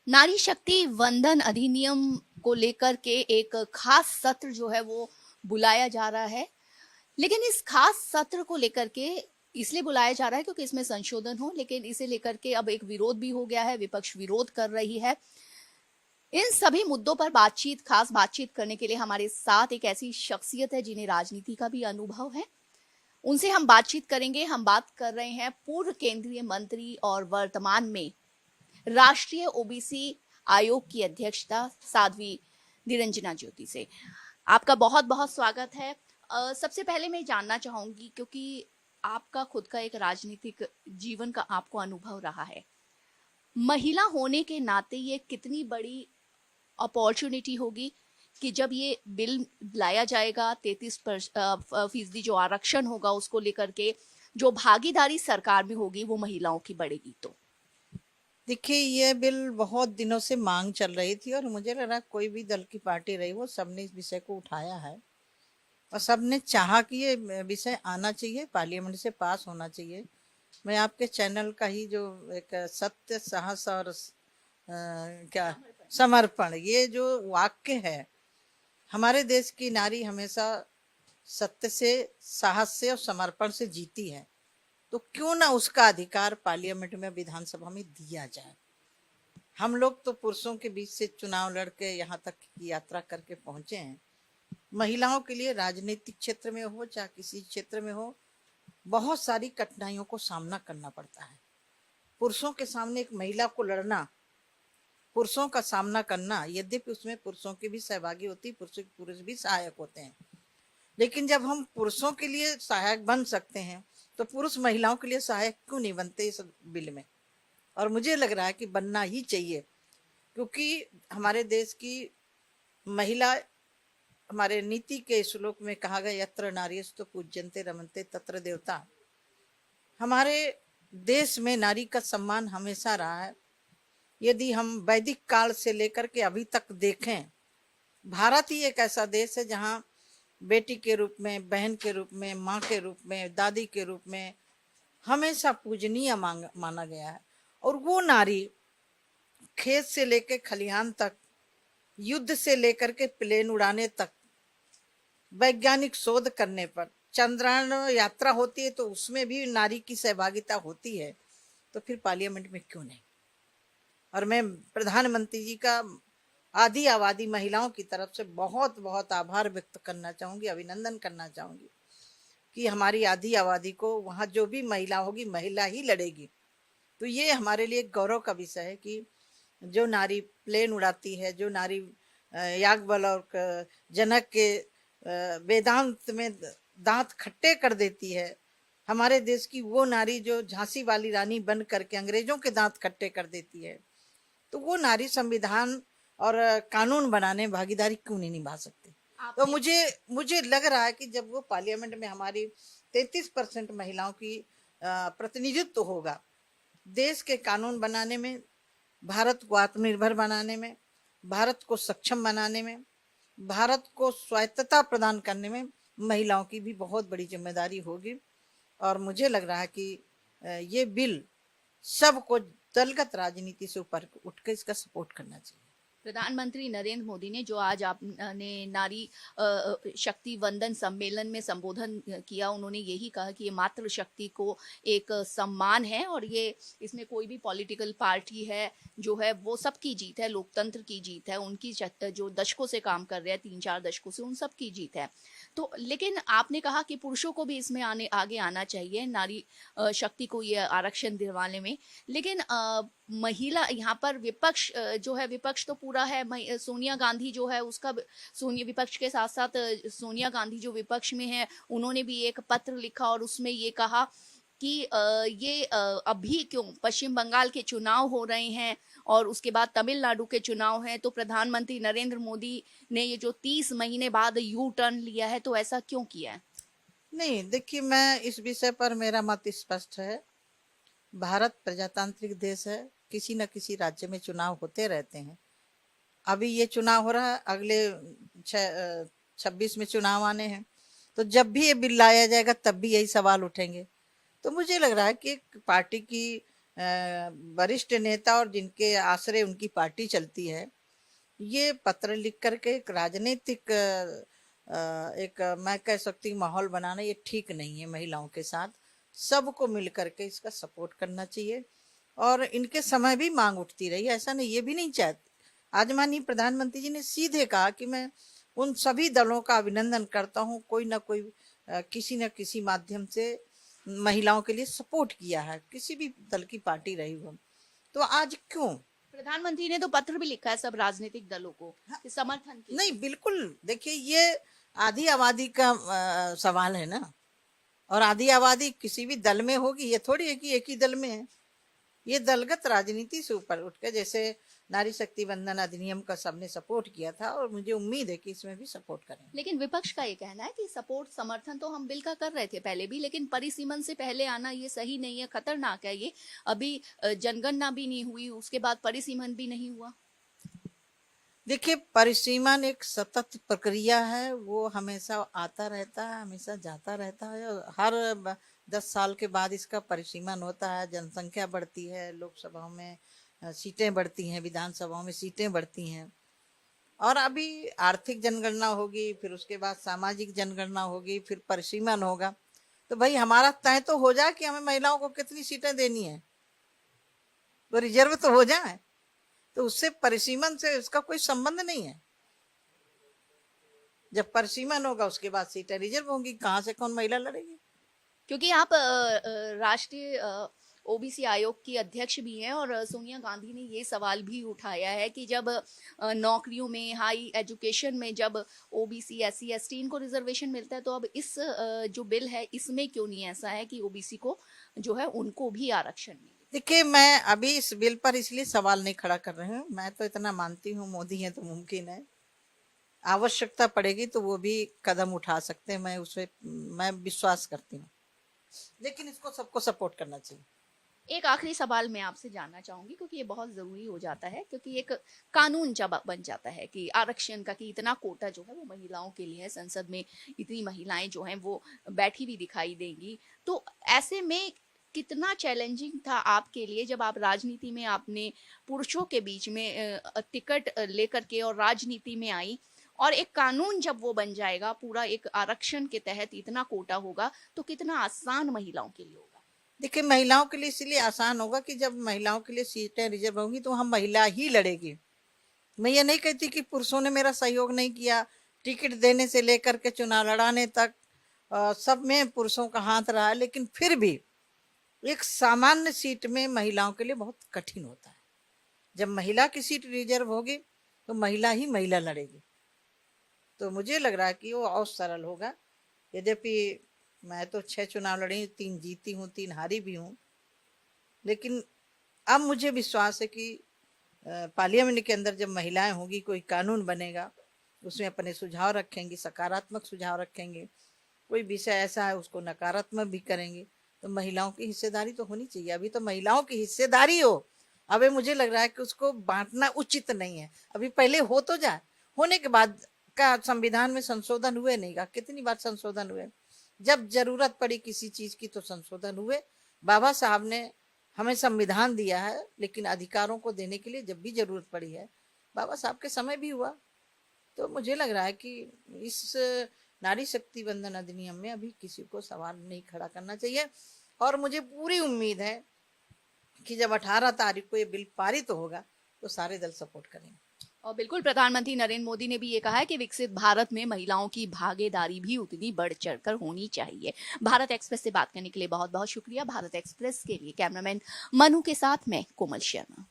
नारी शक्ति वंदन अधिनियम को लेकर के एक खास सत्र जो है वो बुलाया जा रहा है। लेकिन इस खास सत्र को लेकर के इसलिए बुलाया जा रहा है क्योंकि इसमें संशोधन हो, लेकिन इसे लेकर के अब एक विरोध भी हो गया है, विपक्ष विरोध कर रही है। इन सभी मुद्दों पर खास बातचीत करने के लिए हमारे साथ एक ऐसी शख्सियत है जिन्हें राजनीति का भी अनुभव है। उनसे हम बातचीत करेंगे। हम बात कर रहे हैं पूर्व केंद्रीय मंत्री और वर्तमान में राष्ट्रीय ओबीसी आयोग की अध्यक्षता साध्वी निरंजना ज्योति से। आपका बहुत बहुत स्वागत है। सबसे पहले मैं जानना चाहूंगी, क्योंकि आपका खुद का एक राजनीतिक जीवन का आपको अनुभव रहा है, महिला होने के नाते ये कितनी बड़ी अपॉर्चुनिटी होगी कि जब ये बिल लाया जाएगा 33% जो आरक्षण होगा उसको लेकर के जो भागीदारी सरकार में होगी वो महिलाओं की बढ़ेगी। तो देखिए, ये बिल बहुत दिनों से मांग चल रही थी और मुझे लग रहा कोई भी दल की पार्टी रही वो सबने इस विषय को उठाया है और सबने चाहा कि ये विषय आना चाहिए, पार्लियामेंट से पास होना चाहिए। मैं आपके चैनल का ही जो एक सत्य, साहस और क्या समर्पण, ये जो वाक्य है, हमारे देश की नारी हमेशा सत्य से, साहस से और समर्पण से जीती है। तो क्यों ना उसका अधिकार पार्लियामेंट में, विधानसभा में दिया जाए। हम लोग तो पुरुषों के बीच से चुनाव लड़के यहाँ तक की यात्रा करके पहुंचे हैं। महिलाओं के लिए राजनीतिक क्षेत्र में हो चाहे किसी क्षेत्र में हो, बहुत सारी कठिनाइयों को सामना करना पड़ता है। पुरुषों के सामने एक महिला को लड़ना, पुरुषों का सामना करना, यद्यपि उसमें पुरुषों की भी सहभागी होती है, पुरुष भी सहायक होते हैं, लेकिन जब हम पुरुषों के लिए सहायक बन सकते हैं तो पुरुष महिलाओं के लिए सहायक क्यों नहीं बनते इस बिल में। और मुझे लग रहा है कि बनना ही चाहिए, क्योंकि हमारे देश की महिला, हमारे नीति के श्लोक में कहा गया यत्र नार्यस्तु पूज्यन्ते रमन्ते तत्र देवता। हमारे देश में नारी का सम्मान हमेशा रहा है। यदि हम वैदिक काल से लेकर के अभी तक देखें, भारत ही एक ऐसा देश है जहाँ बेटी के रूप में, बहन के रूप में, माँ के रूप में, दादी के रूप में हमेशा पूजनीय माना गया है। और वो नारी खेत से लेकर खलिहान तक, युद्ध से लेकर के प्लेन उड़ाने तक, वैज्ञानिक शोध करने पर, चंद्रयान यात्रा होती है तो उसमें भी नारी की सहभागिता होती है। तो फिर पार्लियामेंट में क्यों नहीं। और मैं प्रधानमंत्री जी का आधी आबादी महिलाओं की तरफ से बहुत बहुत आभार व्यक्त करना चाहूंगी, अभिनंदन करना चाहूंगी कि हमारी आधी आबादी को वहां जो भी महिला होगी, महिला ही लड़ेगी। तो ये हमारे लिए गौरव का विषय है कि जो नारी प्लेन उड़ाती है, जो नारी याज्ञवल्क्य और जनक के वेदांत में दांत खट्टे कर देती है, हमारे देश की वो नारी जो झांसी वाली रानी बन करके अंग्रेजों के दांत खट्टे कर देती है, तो वो नारी संविधान और कानून बनाने में भागीदारी क्यों नहीं निभा सकती। तो मुझे मुझे लग रहा है कि जब वो पार्लियामेंट में हमारी 33% महिलाओं की प्रतिनिधित्व होगा, देश के कानून बनाने में, भारत को आत्मनिर्भर बनाने में, भारत को सक्षम बनाने में, भारत को स्वायत्तता प्रदान करने में महिलाओं की भी बहुत बड़ी जिम्मेदारी होगी। और मुझे लग रहा है कि ये बिल सबको दलगत राजनीति से ऊपर उठ कर इसका सपोर्ट करना चाहिए। प्रधानमंत्री नरेंद्र मोदी ने जो आज आपने नारी शक्ति वंदन सम्मेलन में संबोधन किया, उन्होंने यही कहा कि ये मातृ शक्ति को एक सम्मान है और ये इसमें कोई भी पॉलिटिकल पार्टी है जो है वो सबकी जीत है, लोकतंत्र की जीत है, उनकी जो दशकों से काम कर रहे हैं, 3-4 दशकों से, उन सब की जीत है। तो लेकिन आपने कहा कि पुरुषों को भी इसमें आगे आना चाहिए, नारी शक्ति को ये आरक्षण दिलवाने में। लेकिन महिला यहाँ पर विपक्ष जो है, विपक्ष तो पूरा है, सोनिया गांधी जो है उसका, सोनिया विपक्ष के साथ साथ सोनिया गांधी जो विपक्ष में है, उन्होंने भी एक पत्र लिखा और उसमें ये कहा कि ये अभी क्यों पश्चिम बंगाल के चुनाव हो रहे हैं और उसके बाद तमिलनाडु के चुनाव हैं, तो प्रधानमंत्री नरेंद्र मोदी ने ये जो 30 महीने बाद यू टर्न लिया है, तो ऐसा क्यों किया है? नहीं, देखिए, मैं इस विषय पर मेरा मत स्पष्ट है। भारत प्रजातांत्रिक देश है, किसी न किसी राज्य में चुनाव होते रहते हैं। अभी ये चुनाव हो रहा है, अगले 26 में चुनाव आने हैं, तो जब भी ये बिल लाया जाएगा तब भी यही सवाल उठेंगे। तो मुझे लग रहा है कि एक पार्टी की वरिष्ठ नेता और जिनके आश्रय उनकी पार्टी चलती है, ये पत्र लिख करके एक राजनीतिक एक मैं कह सकती हूँ माहौल बनाना ये ठीक नहीं है। महिलाओं के साथ सबको मिल करके इसका सपोर्ट करना चाहिए। और इनके समय भी मांग उठती रही, ऐसा नहीं, ये भी नहीं चाहती। आज माननीय प्रधानमंत्री जी ने सीधे कहा कि मैं उन सभी दलों का अभिनंदन करता हूँ, कोई ना कोई किसी न किसी माध्यम से महिलाओं के लिए सपोर्ट किया है, किसी भी दल की पार्टी रही हो। तो आज क्यों प्रधानमंत्री ने तो पत्र भी लिखा है सब राजनीतिक दलों को कि समर्थन के नहीं? बिल्कुल, देखिए ये आधी आबादी का सवाल है ना, और आधी आबादी किसी भी दल में होगी, ये थोड़ी है कि एक ही दल में है। ये दलगत राजनीति से ऊपर उठ के, जैसे नारी शक्ति वंदन अधिनियम का सबने सपोर्ट किया था, और मुझे उम्मीद है कि इसमें भी सपोर्ट करेंगे। लेकिन विपक्ष का ये कहना है कि सपोर्ट समर्थन तो हम बिल का कर रहे थे पहले भी, लेकिन परिसीमन से पहले आना ये सही नहीं है, खतरनाक है ये। अभी जनगणना भी नहीं हुई, उसके बाद परिसीमन भी नहीं हुआ। देखिए, परिसीमन एक सतत प्रक्रिया है, वो हमेशा आता रहता है, हमेशा जाता रहता है। हर 10 साल के बाद इसका परिसीमन होता है। जनसंख्या बढ़ती है, लोकसभाओं में सीटें बढ़ती हैं, विधानसभाओं में सीटें बढ़ती हैं, और अभी आर्थिक जनगणना होगी, फिर उसके बाद सामाजिक जनगणना होगी, फिर परिसीमन होगा। तो भाई हमारा तय तो हो जाए कि हमें महिलाओं को कितनी सीटें देनी है, तो रिजर्व तो हो जाए। तो उससे परिसीमन से उसका कोई संबंध नहीं है। जब परिसीमन होगा उसके बाद सीटें रिजर्व होंगी, कहाँ से कौन महिला लड़ेगी? क्योंकि आप राष्ट्रीय ओबीसी आयोग की अध्यक्ष भी हैं, और सोनिया गांधी ने ये सवाल भी उठाया है कि जब नौकरियों में, हाई एजुकेशन में जब ओबीसी, एससी, एसटी इनको रिजर्वेशन मिलता है, तो अब इस जो बिल है इसमें क्यों नहीं ऐसा है कि ओबीसी को जो है उनको भी आरक्षण मिले। देखिए, मैं अभी इस बिल पर इसलिए सवाल नहीं खड़ा कर रही हूँ। मैं तो इतना मानती हूँ मोदी है तो मुमकिन है, आवश्यकता पड़ेगी तो वो भी कदम उठा सकते हैं, मैं विश्वास करती हूँ। लेकिन इसको सबको सपोर्ट करना चाहिए। एक आखिरी सवाल मैं आपसे जानना चाहूंगी, क्योंकि ये बहुत जरूरी हो जाता है, क्योंकि एक कानून जब बन जाता है कि आरक्षण का, कि इतना कोटा जो है वो महिलाओं के लिए है, संसद में इतनी महिलाएं जो हैं वो बैठी भी दिखाई देंगी, तो ऐसे में कितना चैलेंजिंग था आपके लिए जब आप राजनीति में, आपने पुरुषों के बीच में टिकट लेकर के और राजनीति में आई, और एक कानून जब वो बन जाएगा पूरा एक आरक्षण के तहत इतना कोटा होगा, तो कितना आसान महिलाओं के लिए होगा? देखिए, महिलाओं के लिए इसलिए आसान होगा कि जब महिलाओं के लिए सीटें रिजर्व होंगी तो हम महिला ही लड़ेगी। मैं ये नहीं कहती कि पुरुषों ने मेरा सहयोग नहीं किया, टिकट देने से लेकर के चुनाव लड़ाने तक सब में पुरुषों का हाथ रहा है, लेकिन फिर भी एक सामान्य सीट में महिलाओं के लिए बहुत कठिन होता है। जब महिला की सीट रिजर्व होगी तो महिला ही महिला लड़ेगी। तो मुझे लग रहा है कि वो और सरल होगा। यद्यपि मैं तो 6 चुनाव लड़ी, 3 जीती हूँ, 3 हारी भी हूँ, लेकिन अब मुझे विश्वास है कि पार्लियामेंट के अंदर जब महिलाएं होंगी, कोई कानून बनेगा, उसमें अपने सुझाव रखेंगी, सकारात्मक सुझाव रखेंगे, कोई विषय ऐसा है उसको नकारात्मक भी करेंगे, तो महिलाओं की हिस्सेदारी तो होनी चाहिए। अभी तो महिलाओं की हिस्सेदारी हो, अभी मुझे लग रहा है कि उसको बांटना उचित नहीं है। अभी पहले हो तो जाए, होने के बाद का संविधान में संशोधन हुए नहीं का, कितनी बार संशोधन हुए, जब जरूरत पड़ी किसी चीज की तो संशोधन हुए। बाबा साहब ने हमें संविधान दिया है, लेकिन अधिकारों को देने के लिए जब भी जरूरत पड़ी है, बाबा साहब के समय भी हुआ। तो मुझे लग रहा है कि इस नारी शक्ति वंदन अधिनियम में अभी किसी को सवाल नहीं खड़ा करना चाहिए, और मुझे पूरी उम्मीद है कि जब 18 तारीख को ये बिल पारित होगा तो सारे दल सपोर्ट करेंगे। और बिल्कुल, प्रधानमंत्री नरेंद्र मोदी ने भी ये कहा है कि विकसित भारत में महिलाओं की भागीदारी भी उतनी बढ़ चढ़कर होनी चाहिए। भारत एक्सप्रेस से बात करने के लिए बहुत बहुत शुक्रिया। भारत एक्सप्रेस के लिए कैमरामैन मनु के साथ मैं कोमल शर्मा।